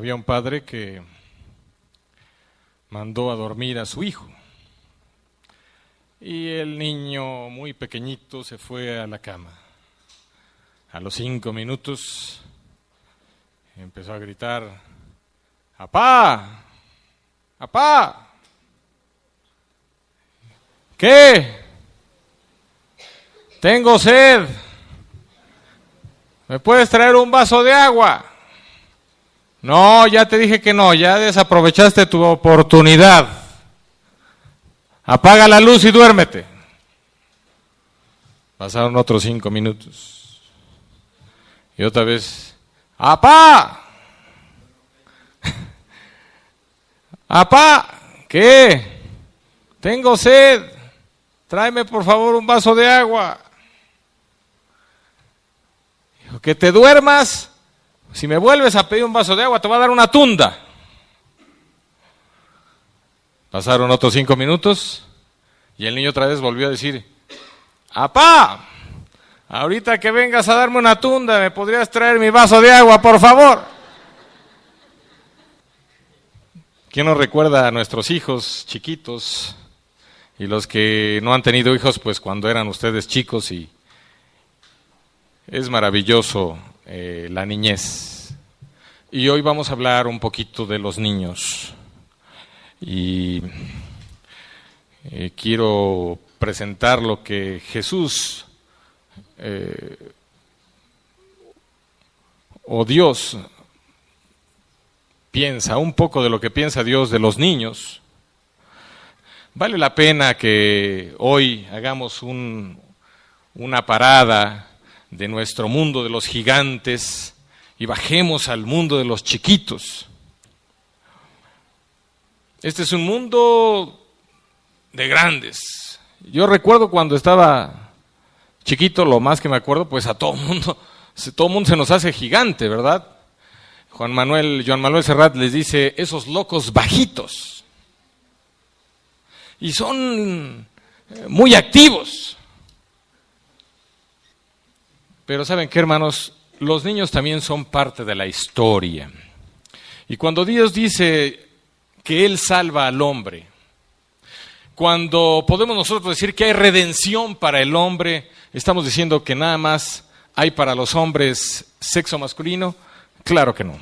había un padre que mandó a dormir a su hijo y el niño muy pequeñito se fue a la cama. A los 5 minutos empezó a gritar: ¡Apá! ¡Apá! ¿Qué? Tengo sed. ¿Me puedes traer un vaso de agua? No, ya te dije que no, ya desaprovechaste tu oportunidad. Apaga la luz y duérmete. Pasaron otros 5 minutos. Y otra vez: ¡Apá! ¡Apá! ¿Qué? Tengo sed. Tráeme por favor un vaso de agua. Dijo: que te duermas. Si me vuelves a pedir un vaso de agua, te voy a dar una tunda. Pasaron otros 5 minutos y el niño otra vez volvió a decir: ¡Apá! Ahorita que vengas a darme una tunda, ¿me podrías traer mi vaso de agua, por favor? ¿Quién nos recuerda a nuestros hijos chiquitos y los que no han tenido hijos, pues cuando eran ustedes chicos? Y es maravilloso la niñez. Y hoy vamos a hablar un poquito de los niños. Y quiero presentar lo que Jesús o Dios piensa, un poco de lo que piensa Dios de los niños. Vale la pena que hoy hagamos una parada de nuestro mundo de los gigantes y bajemos al mundo de los chiquitos. Este es un mundo de grandes. Yo recuerdo cuando estaba chiquito, lo más que me acuerdo, pues a todo mundo se nos hace gigante, ¿verdad? Joan Manuel Serrat les dice: esos locos bajitos. Y son muy activos. Pero ¿saben qué, hermanos? Los niños también son parte de la historia. Y cuando Dios dice que Él salva al hombre, cuando podemos nosotros decir que hay redención para el hombre, ¿estamos diciendo que nada más hay para los hombres sexo masculino? Claro que no.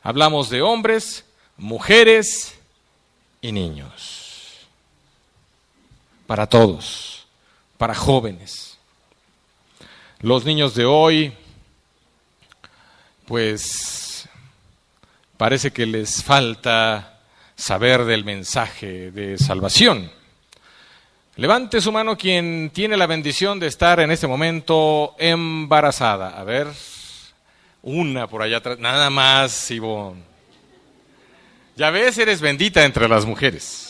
Hablamos de hombres, mujeres y niños. Para todos, para jóvenes. Los niños de hoy, pues, parece que les falta saber del mensaje de salvación. Levante su mano quien tiene la bendición de estar en este momento embarazada. A ver, una por allá atrás, nada más, Ivonne. Ya ves, eres bendita entre las mujeres.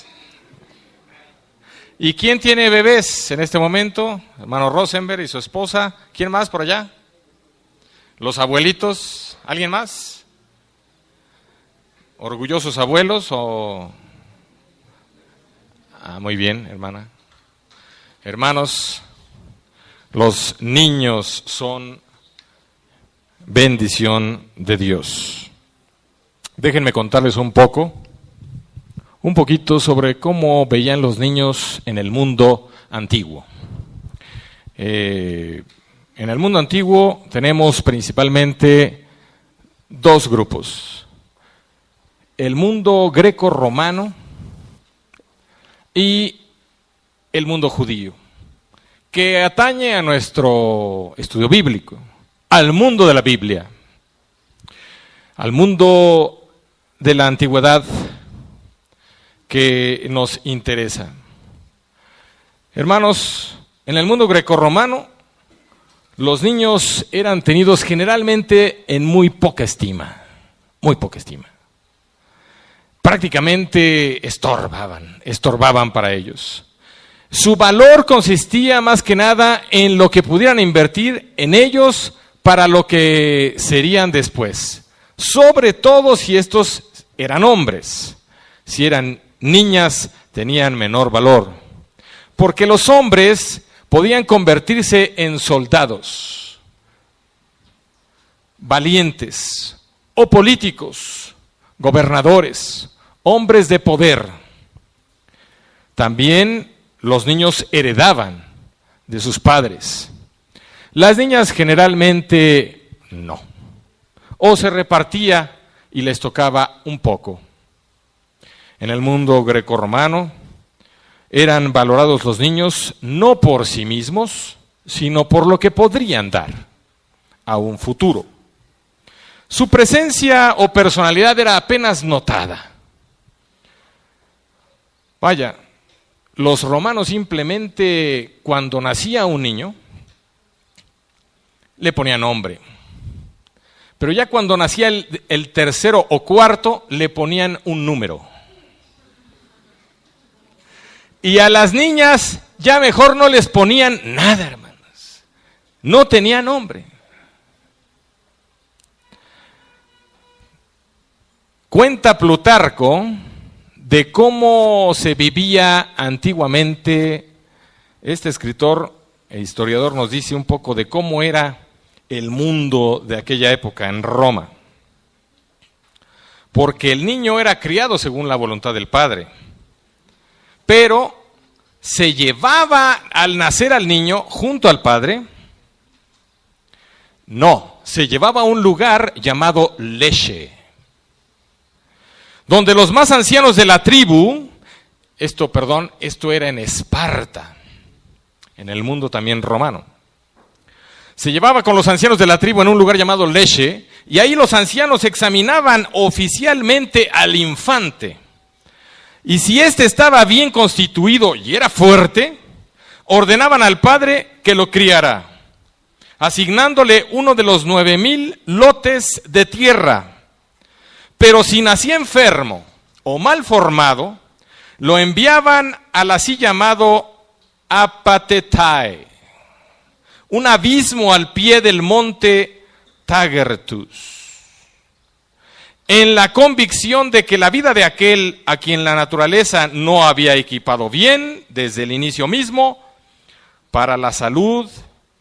¿Y quién tiene bebés en este momento? Hermano Rosenberg y su esposa. ¿Quién más por allá? ¿Los abuelitos? ¿Alguien más? ¿Orgullosos abuelos o...? Muy bien, hermana. Hermanos, los niños son bendición de Dios. Déjenme contarles un poquito sobre cómo veían los niños en el mundo antiguo. En el mundo antiguo tenemos principalmente 2 grupos: el mundo greco-romano y el mundo judío, que atañe a nuestro estudio bíblico, al mundo de la Biblia, al mundo de la antigüedad que nos interesa. Hermanos, en el mundo grecorromano, los niños eran tenidos generalmente en muy poca estima. Prácticamente estorbaban para ellos. Su valor consistía más que nada en lo que pudieran invertir en ellos para lo que serían después. Sobre todo si estos eran hombres. Si eran niñas, tenían menor valor. Porque los hombres podían convertirse en soldados, valientes, o políticos, gobernadores, hombres de poder. También los niños heredaban de sus padres. Las niñas generalmente no. O se repartía y les tocaba un poco. En el mundo grecorromano eran valorados los niños no por sí mismos, sino por lo que podrían dar a un futuro. Su presencia o personalidad era apenas notada. Vaya, los romanos simplemente cuando nacía un niño le ponían nombre. Pero ya cuando nacía el tercero o cuarto le ponían un número. Y a las niñas ya mejor no les ponían nada, hermanos. No tenía nombre. Cuenta Plutarco de cómo se vivía antiguamente. Este escritor e historiador nos dice un poco de cómo era el mundo de aquella época en Roma. Porque el niño era criado según la voluntad del padre. Pero se llevaba al nacer al niño junto al padre. No, se llevaba a un lugar llamado Leshe, donde los más ancianos de la tribu, esto era en Esparta, en el mundo también romano. Se llevaba con los ancianos de la tribu en un lugar llamado Leshe, y ahí los ancianos examinaban oficialmente al infante. Y si éste estaba bien constituido y era fuerte, ordenaban al padre que lo criara, asignándole uno de los 9,000 lotes de tierra. Pero si nacía enfermo o mal formado, lo enviaban al así llamado Apatetai, un abismo al pie del monte Tagertus, en la convicción de que la vida de aquel a quien la naturaleza no había equipado bien desde el inicio mismo, para la salud,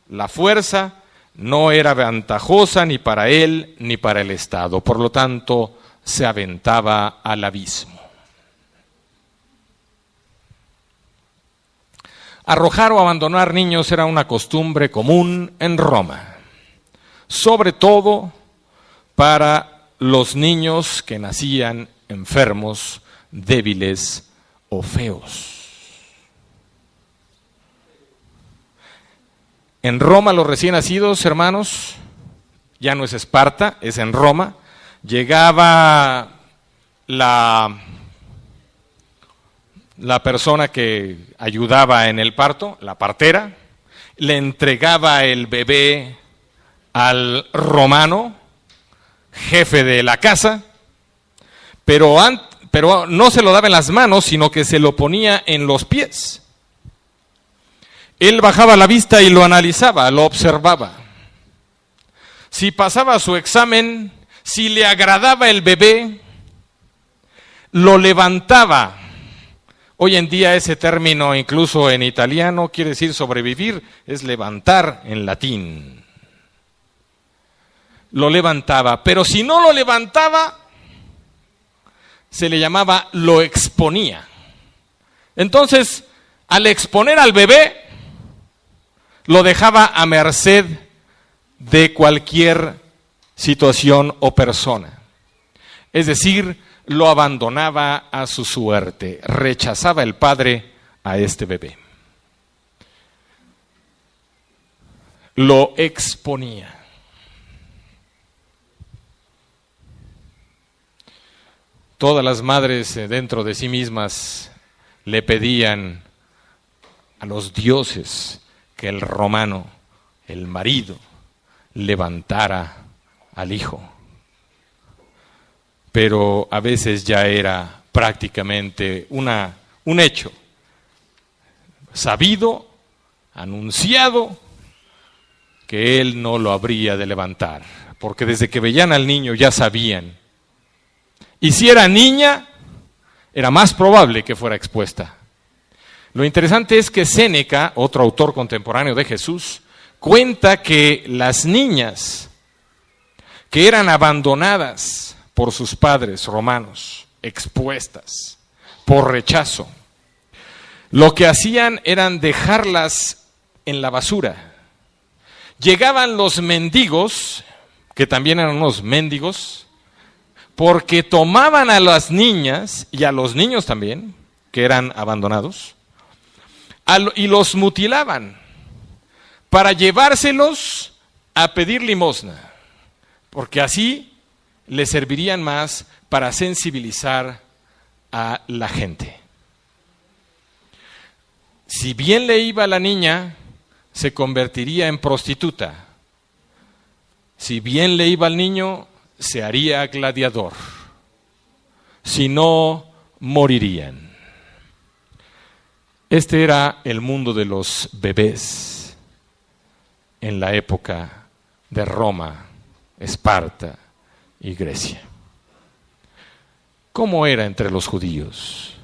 la fuerza, no era ventajosa ni para él ni para el Estado. Por lo tanto, se aventaba al abismo. Arrojar o abandonar niños era una costumbre común en Roma, sobre todo para los niños que nacían enfermos, débiles o feos. En Roma los recién nacidos, hermanos, ya no es Esparta, es en Roma, llegaba la persona que ayudaba en el parto, la partera, le entregaba el bebé al romano, jefe de la casa, pero no se lo daba en las manos, sino que se lo ponía en los pies. Él bajaba la vista y lo analizaba, lo observaba. Si pasaba su examen, si le agradaba el bebé, lo levantaba. Hoy en día ese término, incluso en italiano, quiere decir sobrevivir, es levantar en latín. Lo levantaba, pero si no lo levantaba, se le llamaba lo exponía. Entonces, al exponer al bebé, lo dejaba a merced de cualquier situación o persona. Es decir, lo abandonaba a su suerte, rechazaba el padre a este bebé. Lo exponía. Todas las madres dentro de sí mismas le pedían a los dioses que el romano, el marido, levantara al hijo. Pero a veces ya era prácticamente un hecho sabido, anunciado, que él no lo habría de levantar, porque desde que veían al niño ya sabían. Y si era niña, era más probable que fuera expuesta. Lo interesante es que Séneca, otro autor contemporáneo de Jesús, cuenta que las niñas que eran abandonadas por sus padres romanos, expuestas, por rechazo. Lo que hacían eran dejarlas en la basura. Llegaban los mendigos, que también eran unos mendigos, porque tomaban a las niñas y a los niños también, que eran abandonados, y los mutilaban para llevárselos a pedir limosna, porque así les servirían más para sensibilizar a la gente. Si bien le iba a la niña, se convertiría en prostituta. Si bien le iba al niño, se haría gladiador. Si no, morirían. Este era el mundo de los bebés en la época de Roma, Esparta y Grecia. ¿Cómo era entre los judíos?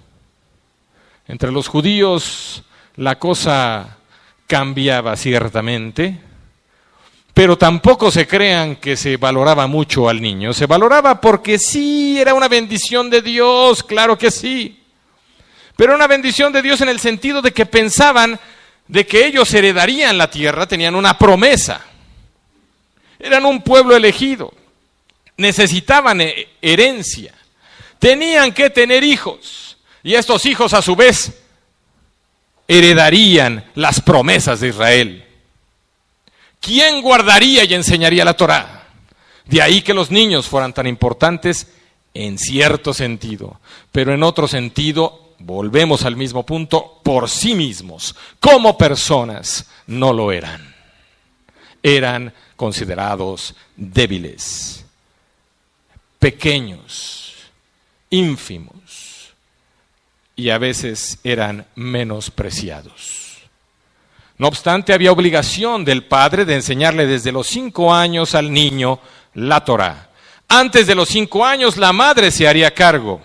Entre los judíos la cosa cambiaba ciertamente, pero tampoco se crean que se valoraba mucho al niño. Se valoraba porque sí, era una bendición de Dios, claro que sí. Pero una bendición de Dios en el sentido de que pensaban de que ellos heredarían la tierra, tenían una promesa. Eran un pueblo elegido, necesitaban herencia, tenían que tener hijos, y estos hijos a su vez heredarían las promesas de Israel. ¿Quién guardaría y enseñaría la Torá? De ahí que los niños fueran tan importantes en cierto sentido, pero en otro sentido, volvemos al mismo punto, por sí mismos, como personas, no lo eran. Eran considerados débiles, pequeños, ínfimos, y a veces eran menospreciados. No obstante, había obligación del padre de enseñarle desde los 5 años al niño la Torá. Antes de los 5 años, la madre se haría cargo.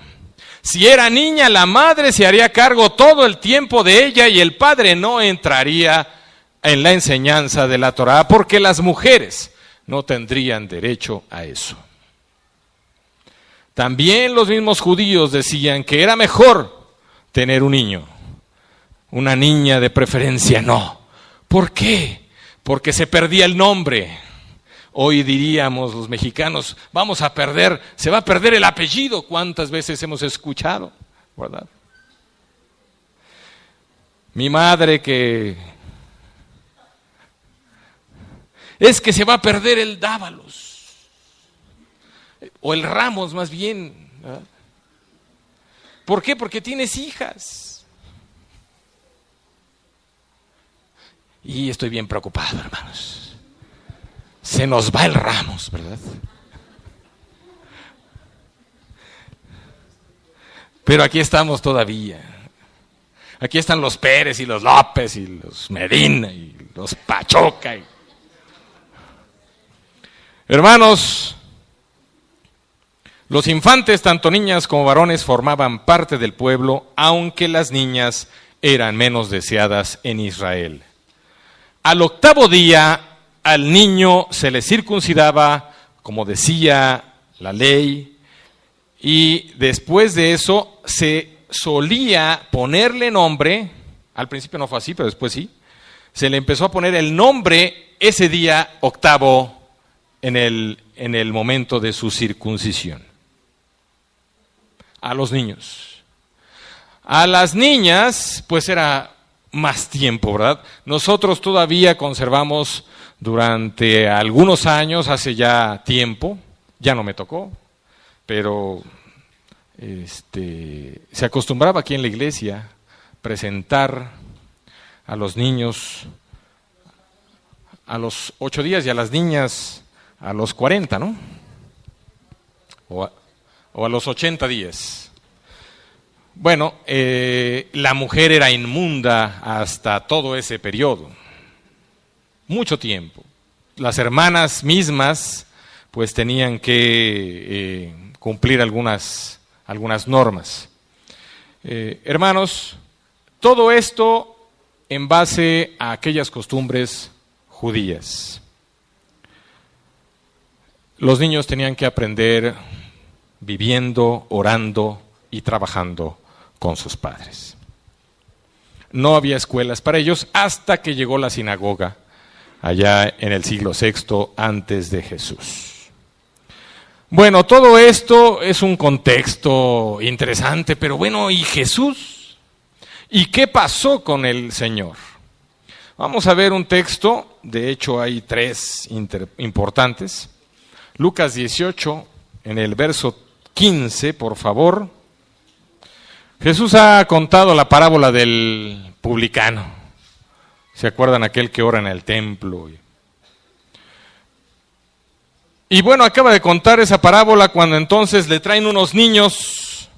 Si era niña, la madre se haría cargo todo el tiempo de ella y el padre no entraría en la enseñanza de la Torá porque las mujeres no tendrían derecho a eso. También los mismos judíos decían que era mejor tener un niño, una niña de preferencia no. ¿Por qué? Porque se perdía el nombre. Hoy diríamos los mexicanos, se va a perder el apellido. ¿Cuántas veces hemos escuchado? ¿Verdad? Mi madre es que se va a perder el Dávalos, o el Ramos más bien, ¿verdad? ¿Por qué? Porque tienes hijas. Y estoy bien preocupado, hermanos. Se nos va el Ramos, ¿verdad? Pero aquí estamos todavía. Aquí están los Pérez y los López y los Medina y los Pachoca. Hermanos, los infantes, tanto niñas como varones, formaban parte del pueblo, aunque las niñas eran menos deseadas en Israel. Al 8º día, al niño se le circuncidaba, como decía la ley, y después de eso se solía ponerle nombre. Al principio no fue así, pero después sí. Se le empezó a poner el nombre ese día 8º en el momento de su circuncisión. A los niños. A las niñas, pues era más tiempo, ¿verdad? Nosotros todavía conservamos durante algunos años, hace ya tiempo, ya no me tocó, pero se acostumbraba aquí en la iglesia presentar a los niños a los 8 días y a las niñas a los 40, ¿no? O a los 80 días. Bueno, la mujer era inmunda hasta todo ese periodo, mucho tiempo. Las hermanas mismas pues tenían que cumplir algunas normas. Hermanos, todo esto en base a aquellas costumbres judías. Los niños tenían que aprender viviendo, orando y trabajando con sus padres. No había escuelas para ellos hasta que llegó la sinagoga allá en el siglo VI antes de Jesús. Bueno, todo esto es un contexto interesante, pero bueno, ¿y Jesús? ¿Y qué pasó con el Señor? Vamos a ver un texto, de hecho hay tres importantes. Lucas 18, en el verso 15, por favor. Jesús ha contado la parábola del publicano. ¿Se acuerdan aquel que ora en el templo? Y bueno, acaba de contar esa parábola cuando entonces le traen unos niños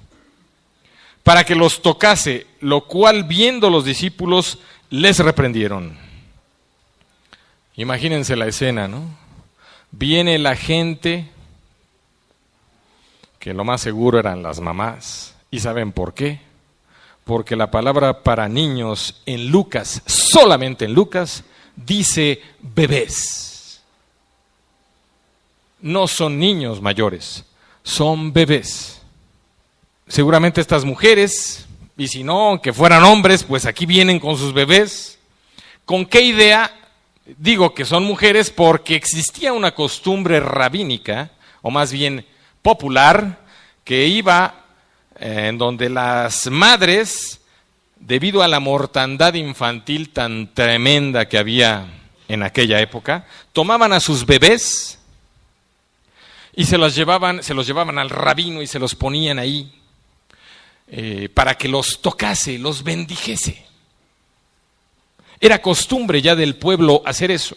para que los tocase, lo cual viendo los discípulos les reprendieron. Imagínense la escena, ¿no? Viene la gente, que lo más seguro eran las mamás, ¿y saben por qué? Porque la palabra para niños en Lucas, solamente en Lucas, dice bebés. No son niños mayores, son bebés. Seguramente estas mujeres, y si no, que fueran hombres, pues aquí vienen con sus bebés. ¿Con qué idea? Digo que son mujeres porque existía una costumbre rabínica, o más bien popular, que iba en donde las madres, debido a la mortandad infantil tan tremenda que había en aquella época, tomaban a sus bebés y se los llevaban al rabino y se los ponían ahí para que los tocase, los bendijese. Era costumbre ya del pueblo hacer eso.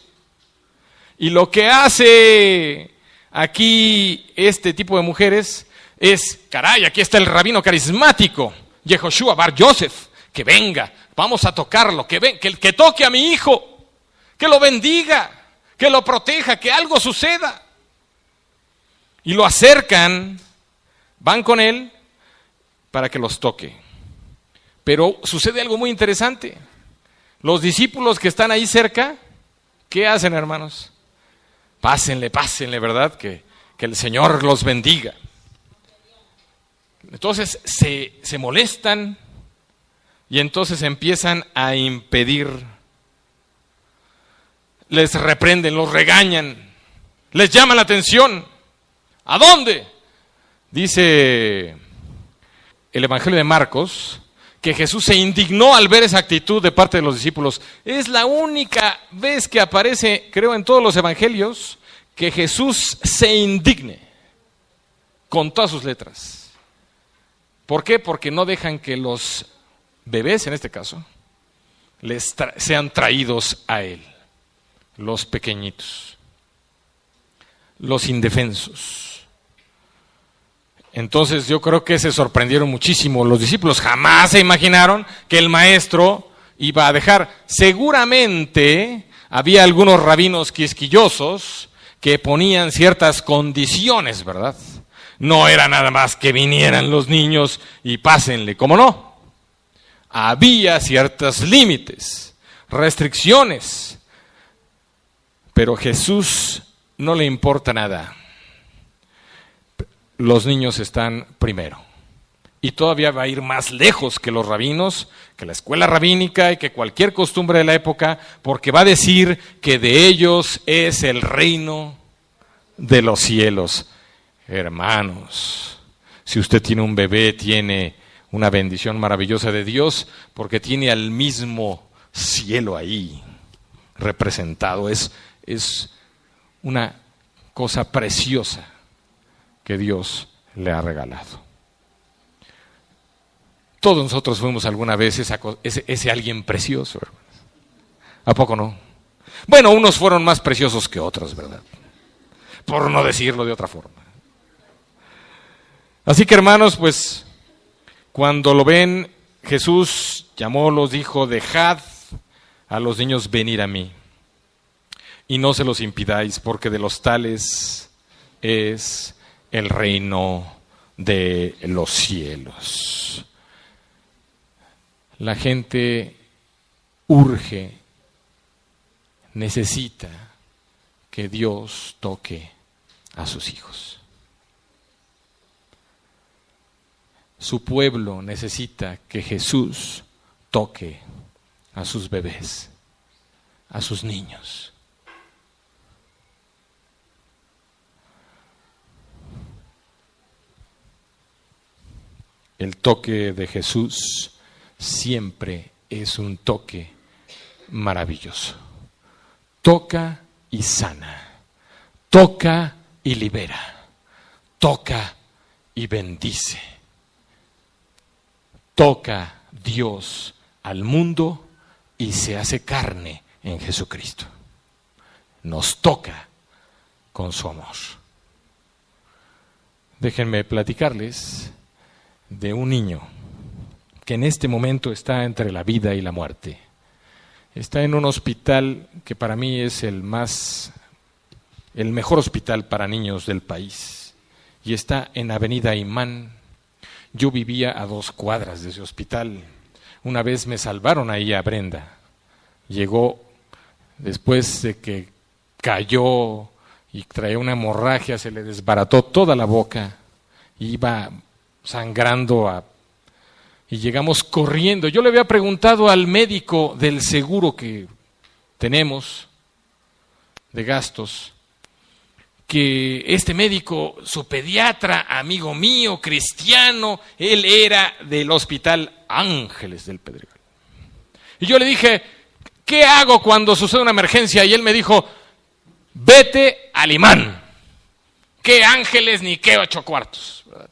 Y lo que hace aquí este tipo de mujeres es, caray, aquí está el rabino carismático, Yehoshua Bar Yosef, que venga, vamos a tocarlo, que toque a mi hijo, que lo bendiga, que lo proteja, que algo suceda. Y lo acercan, van con él para que los toque. Pero sucede algo muy interesante. Los discípulos que están ahí cerca, ¿qué hacen, hermanos? Pásenle, ¿verdad? Que el Señor los bendiga. Entonces se molestan y entonces empiezan a impedir. Les reprenden, los regañan, les llaman la atención. ¿A dónde? Dice el Evangelio de Marcos que Jesús se indignó al ver esa actitud de parte de los discípulos. Es la única vez que aparece, creo, en todos los evangelios, que Jesús se indigne con todas sus letras. ¿Por qué? Porque no dejan que los bebés, en este caso, sean traídos a Él. Los pequeñitos, los indefensos. Entonces yo creo que se sorprendieron muchísimo. Los discípulos jamás se imaginaron que el maestro iba a dejar. Seguramente había algunos rabinos quisquillosos que ponían ciertas condiciones, ¿verdad? No era nada más que vinieran los niños y pásenle, ¿cómo no? Había ciertos límites, restricciones, pero Jesús no le importa nada. Los niños están primero. Y todavía va a ir más lejos que los rabinos, que la escuela rabínica y que cualquier costumbre de la época, porque va a decir que de ellos es el reino de los cielos. Hermanos, si usted tiene un bebé, tiene una bendición maravillosa de Dios, porque tiene al mismo cielo ahí representado. Es una cosa preciosa que Dios le ha regalado. Todos nosotros fuimos alguna vez ese alguien precioso, hermanos. ¿A poco no? Bueno, unos fueron más preciosos que otros, ¿verdad? Por no decirlo de otra forma. Así que, hermanos, pues, cuando lo ven, Jesús llamólos, dijo, dejad a los niños venir a mí, y no se los impidáis, porque de los tales es el reino de los cielos. La gente urge, necesita que Dios toque a sus hijos. Su pueblo necesita que Jesús toque a sus bebés, a sus niños. El toque de Jesús siempre es un toque maravilloso. Toca y sana, toca y libera, toca y bendice. Toca Dios al mundo y se hace carne en Jesucristo. Nos toca con su amor. Déjenme platicarles de un niño que en este momento está entre la vida y la muerte. Está en un hospital que para mí es el mejor hospital para niños del país. Y está en Avenida Imán. Yo vivía a 2 cuadras de ese hospital. Una vez me salvaron ahí a Brenda. Llegó después de que cayó y traía una hemorragia, se le desbarató toda la boca, iba sangrando y llegamos corriendo. Yo le había preguntado al médico del seguro que tenemos de gastos, que este médico, su pediatra, amigo mío, cristiano, él era del Hospital Ángeles del Pedregal. Y yo le dije, ¿qué hago cuando sucede una emergencia? Y él me dijo, vete al Imán. ¿Qué ángeles ni qué 8 cuartos? ¿Verdad?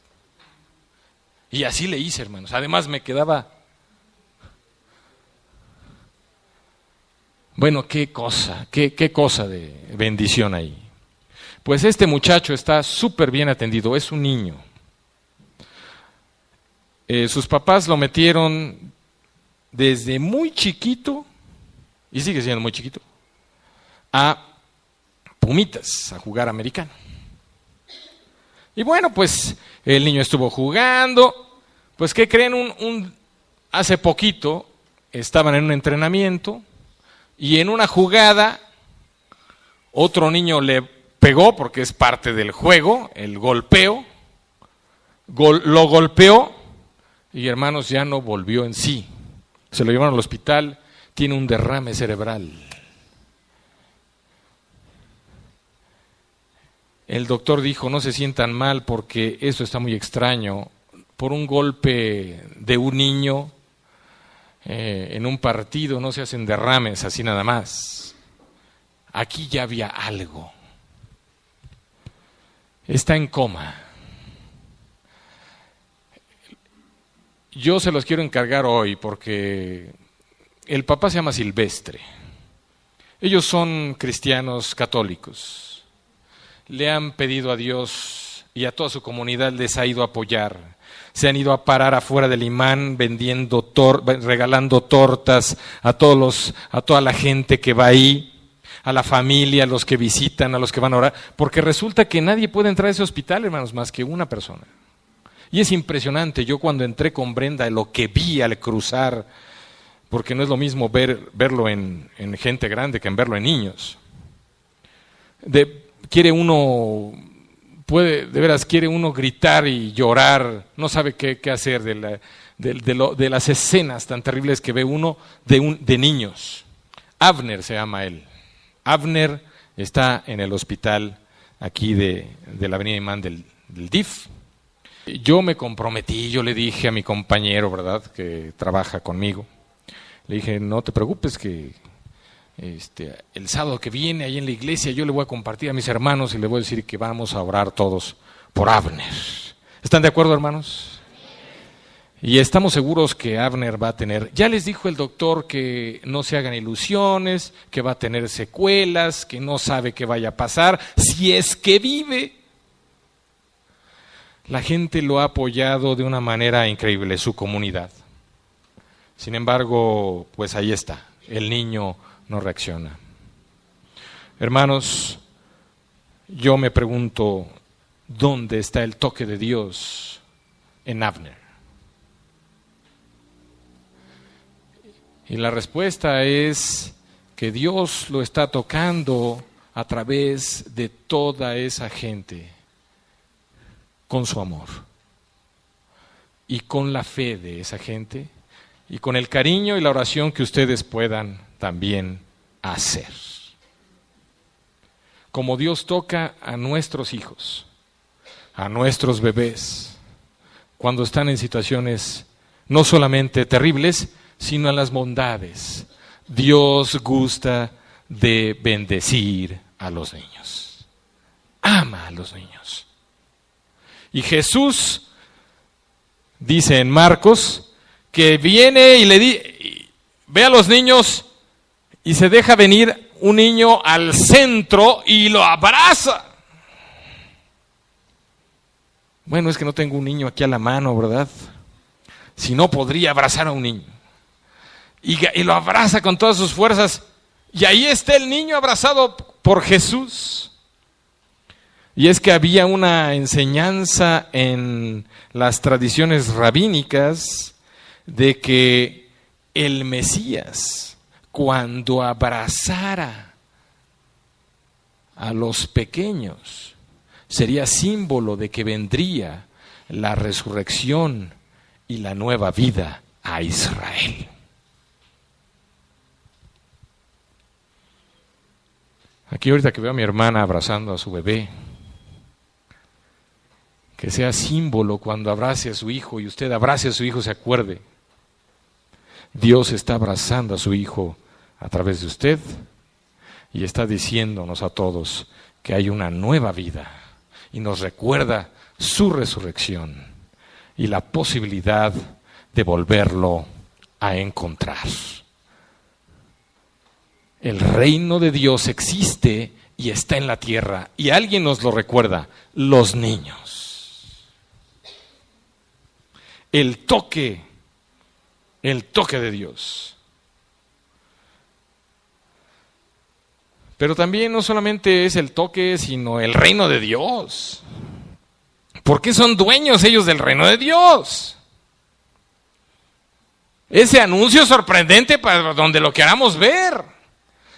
Y así le hice, hermanos. Además me quedaba... Bueno, qué cosa de bendición ahí. Pues este muchacho está súper bien atendido, es un niño. Sus papás lo metieron desde muy chiquito, y sigue siendo muy chiquito, a Pumitas, a jugar americano. Y bueno, pues el niño estuvo jugando, pues ¿qué creen? Hace poquito estaban en un entrenamiento y en una jugada otro niño le pegó, porque es parte del juego, el golpeo, lo golpeó y hermanos ya no volvió en sí. Se lo llevaron al hospital, tiene un derrame cerebral. El doctor dijo, no se sientan mal porque esto está muy extraño. Por un golpe de un niño en un partido no se hacen derrames así nada más. Aquí ya había algo. Está en coma. Yo se los quiero encargar hoy porque el papá se llama Silvestre. Ellos son cristianos católicos. Le han pedido a Dios y a toda su comunidad les ha ido a apoyar. Se han ido a parar afuera del Imán vendiendo, regalando tortas a toda la gente que va ahí, a la familia, a los que visitan, a los que van a orar, porque resulta que nadie puede entrar a ese hospital, hermanos, más que una persona. Y es impresionante, yo cuando entré con Brenda, lo que vi al cruzar, porque no es lo mismo verlo en gente grande que en verlo en niños. Quiere uno gritar y llorar, no sabe qué hacer de las escenas tan terribles que ve uno de niños. Abner se llama él. Abner está en el hospital aquí de la avenida Imán del DIF. Yo me comprometí, yo le dije a mi compañero, ¿verdad?, que trabaja conmigo, le dije, no te preocupes que el sábado que viene ahí en la iglesia yo le voy a compartir a mis hermanos y le voy a decir que vamos a orar todos por Abner. ¿Están de acuerdo, hermanos? Y estamos seguros que Abner va a tener, ya les dijo el doctor que no se hagan ilusiones, que va a tener secuelas, que no sabe qué vaya a pasar, si es que vive. La gente lo ha apoyado de una manera increíble, su comunidad. Sin embargo, pues ahí está, el niño no reacciona. Hermanos, yo me pregunto, ¿dónde está el toque de Dios en Abner? Y la respuesta es que Dios lo está tocando a través de toda esa gente con su amor. y con la fe de esa gente y con el cariño y la oración que ustedes puedan también hacer. Como Dios toca a nuestros hijos, a nuestros bebés, cuando están en situaciones no solamente terribles, sino en las bondades. Dios gusta de bendecir a los niños. Ama a los niños. Y Jesús dice en Marcos que viene y ve a los niños y se deja venir un niño al centro y lo abraza. Bueno, es que no tengo un niño aquí a la mano, ¿verdad? Si no, podría abrazar a un niño. Y lo abraza con todas sus fuerzas. Y ahí está el niño abrazado por Jesús. Y es que había una enseñanza en las tradiciones rabínicas de que el Mesías, cuando abrazara a los pequeños, sería símbolo de que vendría la resurrección y la nueva vida a Israel. Aquí ahorita que veo a mi hermana abrazando a su bebé, que sea símbolo cuando abrace a su hijo y usted abrace a su hijo, se acuerde, Dios está abrazando a su hijo a través de usted y está diciéndonos a todos que hay una nueva vida y nos recuerda su resurrección y la posibilidad de volverlo a encontrar. El reino de Dios existe y está en la tierra y alguien nos lo recuerda, los niños. El toque de Dios. Pero también no solamente es el toque, sino el reino de Dios. Porque son dueños ellos del reino de Dios. Ese anuncio sorprendente para donde lo queramos ver.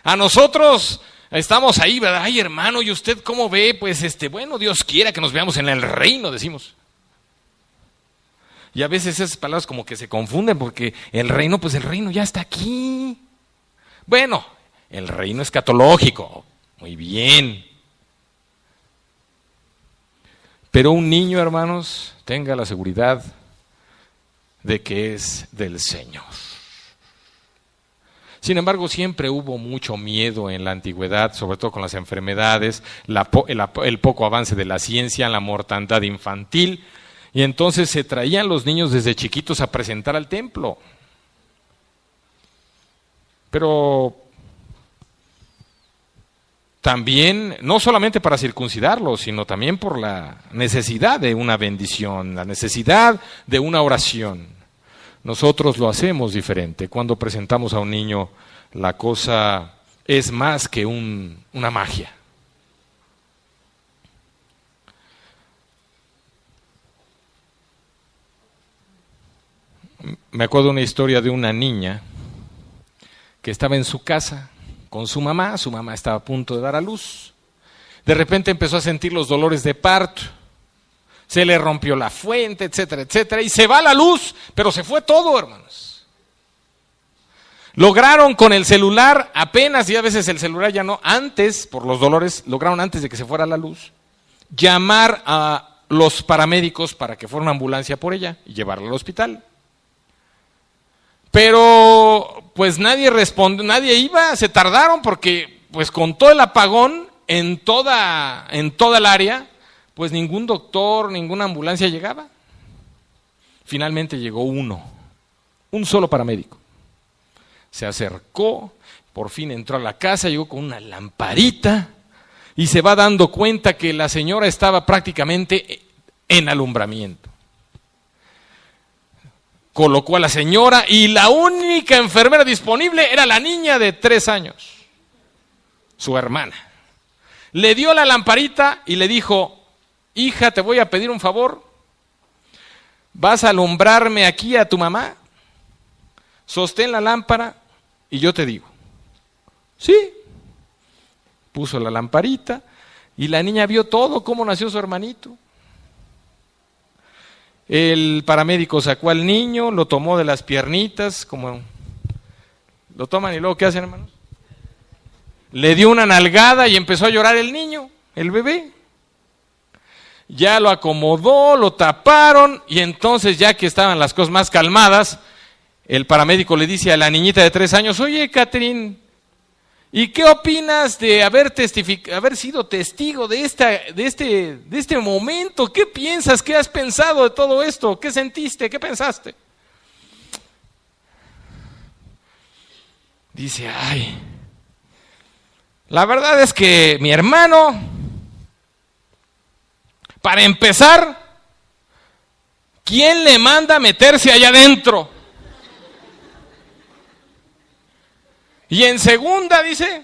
A nosotros estamos ahí, ¿verdad? Ay, hermano, ¿y usted cómo ve? Pues bueno, Dios quiera que nos veamos en el reino, decimos. Y a veces esas palabras como que se confunden porque el reino ya está aquí. Bueno, el reino escatológico, muy bien. Pero un niño, hermanos, tenga la seguridad de que es del Señor. Sin embargo, siempre hubo mucho miedo en la antigüedad, sobre todo con las enfermedades, el poco avance de la ciencia, la mortandad infantil. Y entonces se traían los niños desde chiquitos a presentar al templo. Pero también, no solamente para circuncidarlos, sino también por la necesidad de una bendición, la necesidad de una oración. Nosotros lo hacemos diferente. Cuando presentamos a un niño, la cosa es más que una magia. Me acuerdo de una historia de una niña que estaba en su casa con su mamá estaba a punto de dar a luz. De repente empezó a sentir los dolores de parto, se le rompió la fuente, etcétera, etcétera, y se va la luz, pero se fue todo, hermanos. Lograron con el celular apenas, y a veces el celular ya no, antes, por los dolores, lograron antes de que se fuera la luz, llamar a los paramédicos para que fuera una ambulancia por ella y llevarla al hospital. Pero pues nadie respondió, nadie iba, se tardaron porque pues con todo el apagón en toda el área, pues ningún doctor, ninguna ambulancia llegaba. Finalmente llegó un solo paramédico. Se acercó, por fin entró a la casa, llegó con una lamparita y se va dando cuenta que la señora estaba prácticamente en alumbramiento. Colocó a la señora y la única enfermera disponible era la niña de 3 años, su hermana. Le dio la lamparita y le dijo: hija, te voy a pedir un favor, vas a alumbrarme aquí a tu mamá, sostén la lámpara y yo te digo. Sí, puso la lamparita y la niña vio todo, cómo nació su hermanito. El paramédico sacó al niño, lo tomó de las piernitas, como lo toman y luego ¿qué hacen, hermanos? Le dio una nalgada y empezó a llorar el niño, el bebé. Ya lo acomodó, lo taparon y entonces ya que estaban las cosas más calmadas, el paramédico le dice a la niñita de 3 años, oye, Catherine, ¿y qué opinas de haber sido testigo de este momento? ¿Qué piensas? ¿Qué has pensado de todo esto? ¿Qué sentiste? ¿Qué pensaste? Dice, ay, la verdad es que mi hermano, para empezar, ¿quién le manda a meterse allá adentro? Y en segunda, dice,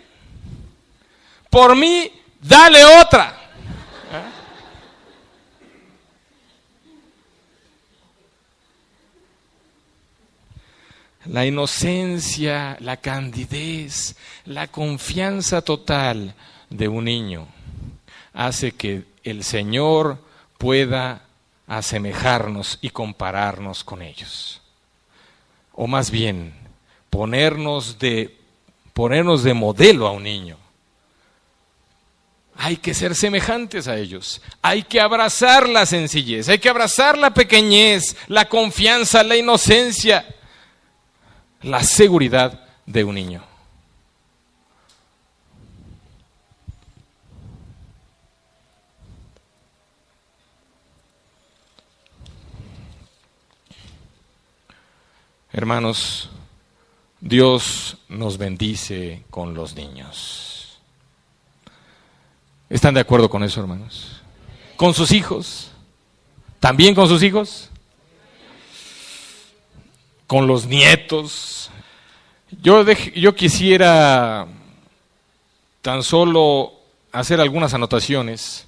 por mí, dale otra. La inocencia, la candidez, la confianza total de un niño hace que el Señor pueda asemejarnos y compararnos con ellos. O más bien, ponernos de modelo a un niño. Hay que ser semejantes a ellos. Hay que abrazar la sencillez, hay que abrazar la pequeñez, la confianza, la inocencia, la seguridad de un niño. Hermanos, Dios nos bendice con los niños. ¿Están de acuerdo con eso, hermanos? ¿Con sus hijos? ¿También con sus hijos? ¿Con los nietos? Yo quisiera tan solo hacer algunas anotaciones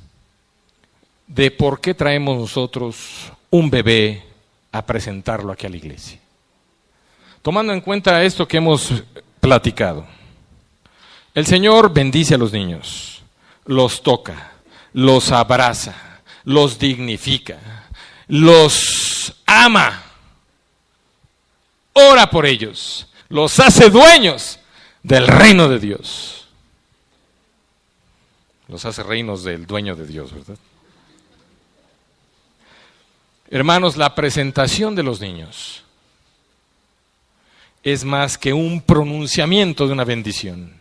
de por qué traemos nosotros un bebé a presentarlo aquí a la iglesia. Tomando en cuenta esto que hemos platicado, el Señor bendice a los niños, los toca, los abraza, los dignifica, los ama, ora por ellos, los hace dueños del reino de Dios. Los hace reinos del dueño de Dios, ¿verdad? Hermanos, la presentación de los niños es más que un pronunciamiento de una bendición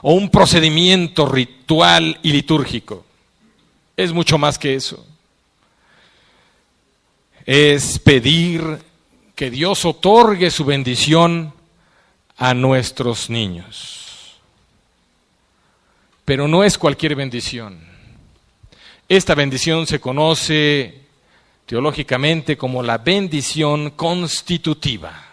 o un procedimiento ritual y litúrgico. Es mucho más que eso. Es pedir que Dios otorgue su bendición a nuestros niños. Pero no es cualquier bendición. Esta bendición se conoce teológicamente como la bendición constitutiva.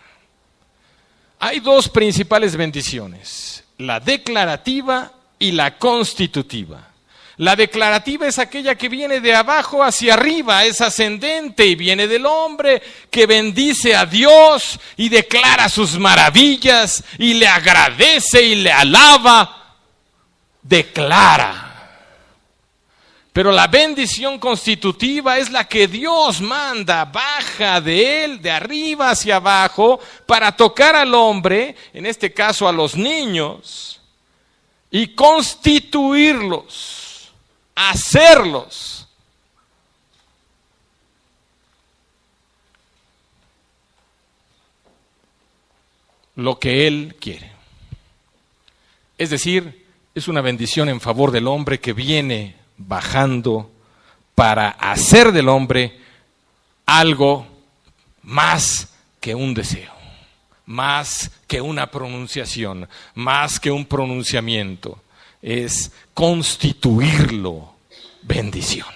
Hay dos principales bendiciones, la declarativa y la constitutiva. La declarativa es aquella que viene de abajo hacia arriba, es ascendente y viene del hombre que bendice a Dios y declara sus maravillas y le agradece y le alaba, declara. Pero la bendición constitutiva es la que Dios manda, baja de él, de arriba hacia abajo, para tocar al hombre, en este caso a los niños, y constituirlos, hacerlos. Lo que él quiere. Es decir, es una bendición en favor del hombre que viene bajando para hacer del hombre algo más que un deseo, más que una pronunciación, más que un pronunciamiento, es constituirlo bendición.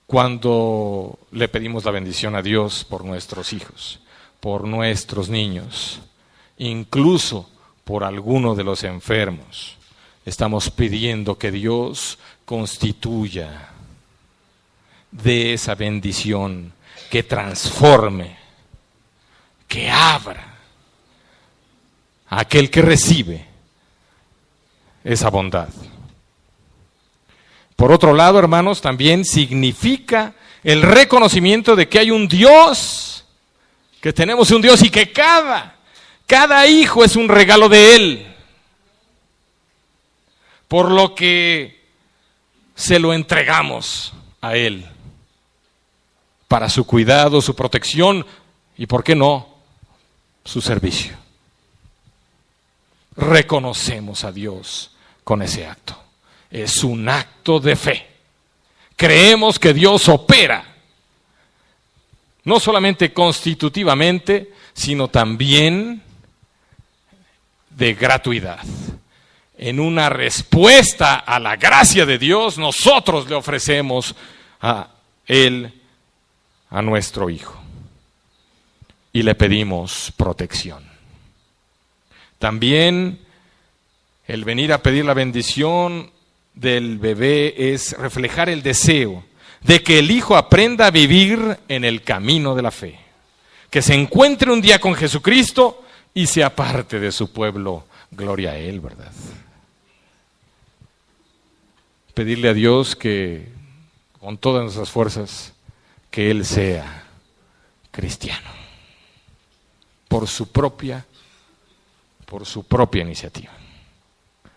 Cuando le pedimos la bendición a Dios por nuestros hijos, por nuestros niños, incluso por alguno de los enfermos, estamos pidiendo que Dios constituya de esa bendición, que transforme, que abra a aquel que recibe esa bondad. Por otro lado, hermanos, también significa el reconocimiento de que hay un Dios, que tenemos un Dios y que cada hijo es un regalo de Él. Por lo que se lo entregamos a Él para su cuidado, su protección y, ¿por qué no?, su servicio. Reconocemos a Dios con ese acto. Es un acto de fe. Creemos que Dios opera, no solamente constitutivamente, sino también de gratuidad. En una respuesta a la gracia de Dios, nosotros le ofrecemos a Él, a nuestro Hijo, y le pedimos protección. También el venir a pedir la bendición del bebé es reflejar el deseo de que el Hijo aprenda a vivir en el camino de la fe, que se encuentre un día con Jesucristo y sea parte de su pueblo. Gloria a Él, ¿verdad? Pedirle a Dios que, con todas nuestras fuerzas, que Él sea cristiano, por su propia iniciativa,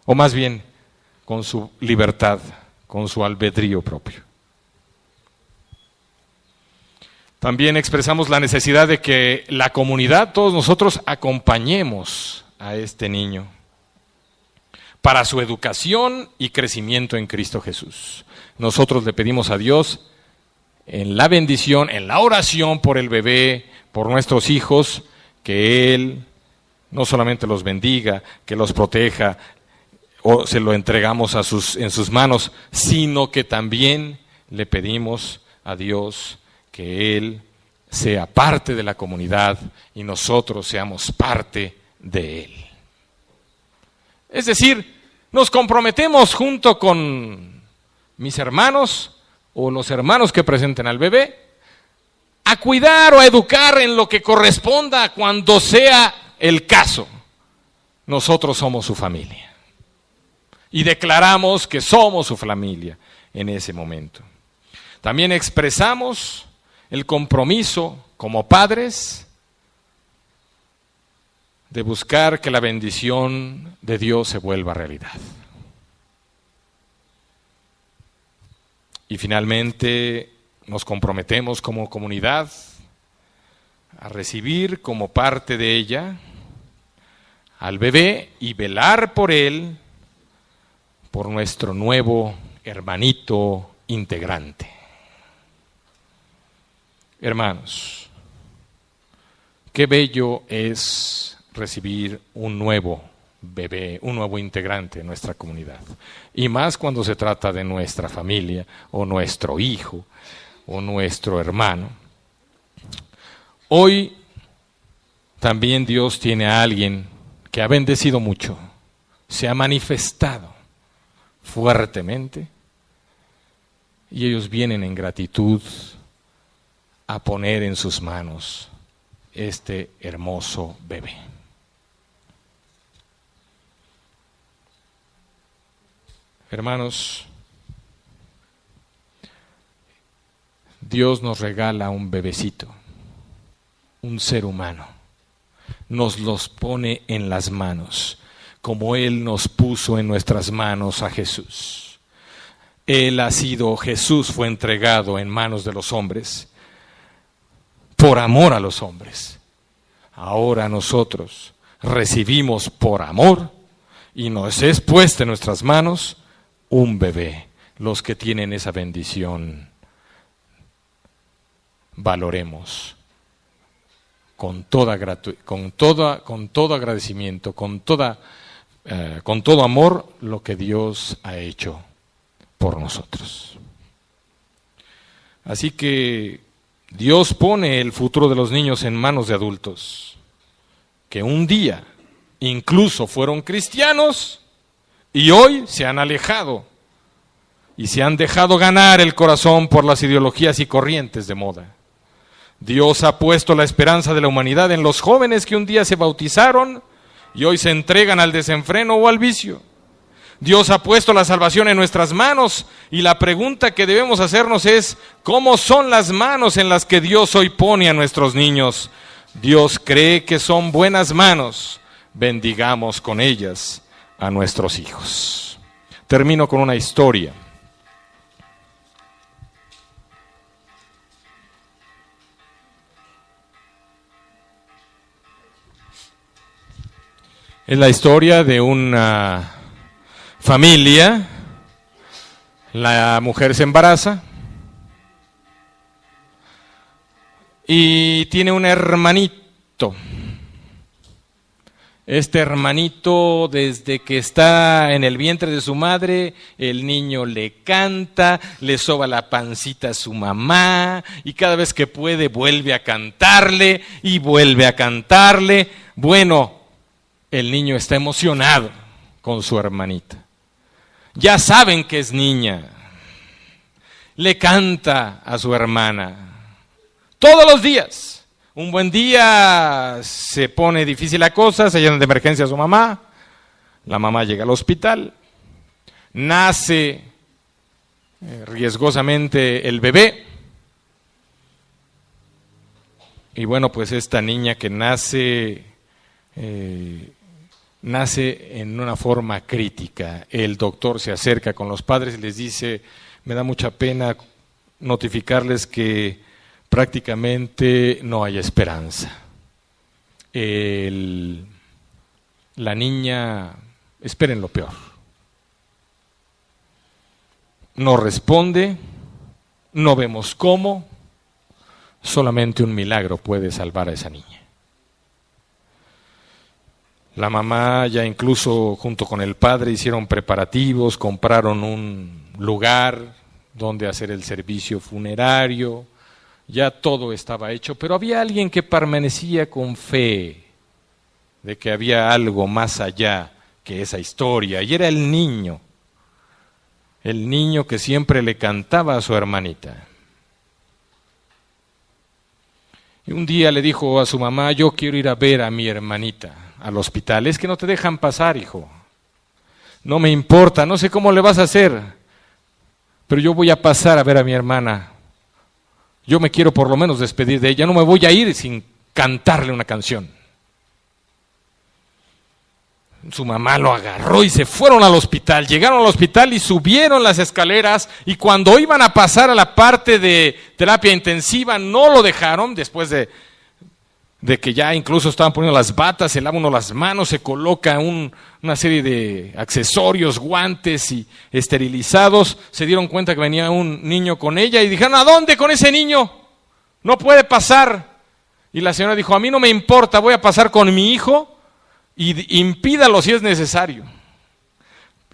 o más bien con su libertad, con su albedrío propio. También expresamos la necesidad de que la comunidad, todos nosotros, acompañemos a este niño para su educación y crecimiento en Cristo Jesús. Nosotros le pedimos a Dios en la bendición, en la oración por el bebé, por nuestros hijos, que Él no solamente los bendiga, que los proteja, o se lo entregamos en sus manos, sino que también le pedimos a Dios que Él sea parte de la comunidad y nosotros seamos parte de Él. Es decir, nos comprometemos junto con mis hermanos o los hermanos que presenten al bebé a cuidar o a educar en lo que corresponda cuando sea el caso. Nosotros somos su familia y declaramos que somos su familia en ese momento. También expresamos el compromiso como padres de buscar que la bendición de Dios se vuelva realidad. Y finalmente nos comprometemos como comunidad a recibir como parte de ella al bebé y velar por él, por nuestro nuevo hermanito integrante. Hermanos, qué bello es recibir un nuevo bebé, un nuevo integrante en nuestra comunidad. Y más cuando se trata de nuestra familia, o nuestro hijo, o nuestro hermano. Hoy también Dios tiene a alguien que ha bendecido mucho, se ha manifestado fuertemente, y ellos vienen en gratitud a poner en sus manos este hermoso bebé. Hermanos, Dios nos regala un bebecito, un ser humano. Nos los pone en las manos, como Él nos puso en nuestras manos a Jesús. Jesús fue entregado en manos de los hombres, por amor a los hombres. Ahora nosotros recibimos por amor y nos es puesto en nuestras manos un bebé. Los que tienen esa bendición, valoremos con todo agradecimiento, con todo amor lo que Dios ha hecho por nosotros. Así que Dios pone el futuro de los niños en manos de adultos, que un día incluso fueron cristianos y hoy se han alejado y se han dejado ganar el corazón por las ideologías y corrientes de moda. Dios ha puesto la esperanza de la humanidad en los jóvenes que un día se bautizaron y hoy se entregan al desenfreno o al vicio. Dios ha puesto la salvación en nuestras manos y la pregunta que debemos hacernos es, ¿cómo son las manos en las que Dios hoy pone a nuestros niños? Dios cree que son buenas manos, bendigamos con ellas a nuestros hijos. Termino con una historia. Es la historia de una familia. La mujer se embaraza y tiene un hermanito. Este hermanito, desde que está en el vientre de su madre, el niño le canta, le soba la pancita a su mamá, y cada vez que puede vuelve a cantarle y vuelve a cantarle. Bueno, el niño está emocionado con su hermanita. Ya saben que es niña. Le canta a su hermana todos los días. Un buen día se pone difícil la cosa, se llena de emergencia a su mamá. La mamá llega al hospital. Nace riesgosamente el bebé. Y bueno, pues esta niña que nace en una forma crítica. El doctor se acerca con los padres y les dice, me da mucha pena notificarles que prácticamente no hay esperanza. La niña, esperen lo peor. No responde, no vemos cómo, solamente un milagro puede salvar a esa niña. La mamá ya incluso junto con el padre hicieron preparativos, compraron un lugar donde hacer el servicio funerario, ya todo estaba hecho, pero había alguien que permanecía con fe de que había algo más allá que esa historia, y era el niño que siempre le cantaba a su hermanita. Y un día le dijo a su mamá, yo quiero ir a ver a mi hermanita al hospital. Es que no te dejan pasar, hijo. No me importa, no sé cómo le vas a hacer, pero yo voy a pasar a ver a mi hermana. Yo me quiero por lo menos despedir de ella, no me voy a ir sin cantarle una canción. Su mamá lo agarró y se fueron al hospital. Llegaron al hospital y subieron las escaleras, y cuando iban a pasar a la parte de terapia intensiva no lo dejaron, después de que ya incluso estaban poniendo las batas, se lava uno las manos, se coloca una serie de accesorios, guantes y esterilizados. Se dieron cuenta que venía un niño con ella y dijeron, ¿a dónde con ese niño? No puede pasar. Y la señora dijo, a mí no me importa, voy a pasar con mi hijo y impídalo si es necesario.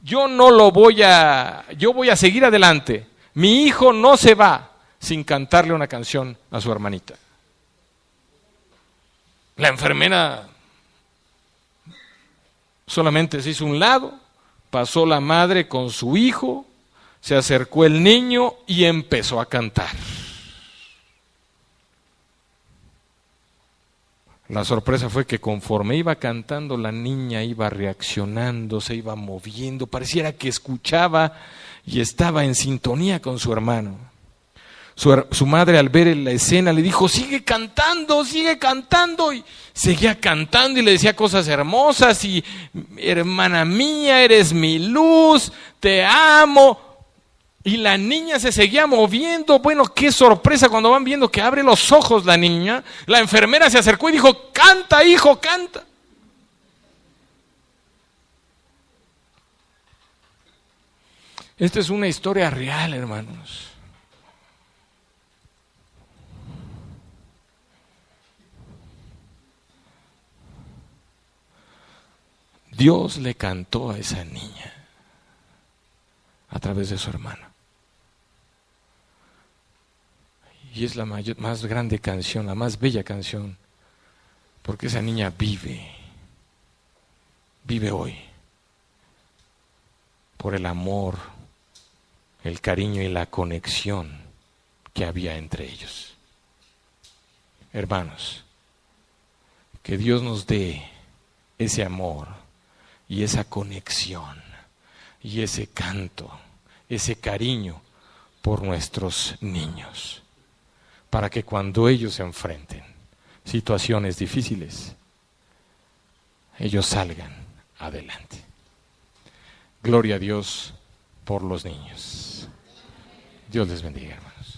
Yo voy a seguir adelante. Mi hijo no se va sin cantarle una canción a su hermanita. La enfermera solamente se hizo un lado, pasó la madre con su hijo, se acercó el niño y empezó a cantar. La sorpresa fue que conforme iba cantando, la niña iba reaccionando, se iba moviendo, pareciera que escuchaba y estaba en sintonía con su hermano. Su madre, al ver la escena, le dijo, sigue cantando, y seguía cantando y le decía cosas hermosas, y hermana mía, eres mi luz, te amo. Y la niña se seguía moviendo. Bueno, qué sorpresa cuando van viendo que abre los ojos la niña. La enfermera se acercó y dijo, canta, hijo, canta. Esta es una historia real, hermanos. Dios le cantó a esa niña a través de su hermano. Y es la más grande canción, la más bella canción, porque esa niña vive hoy, por el amor, el cariño y la conexión que había entre ellos. Hermanos, que Dios nos dé ese amor y esa conexión y ese canto, ese cariño por nuestros niños, para que cuando ellos se enfrenten situaciones difíciles, ellos salgan adelante. Gloria a Dios por los niños. Dios les bendiga, hermanos.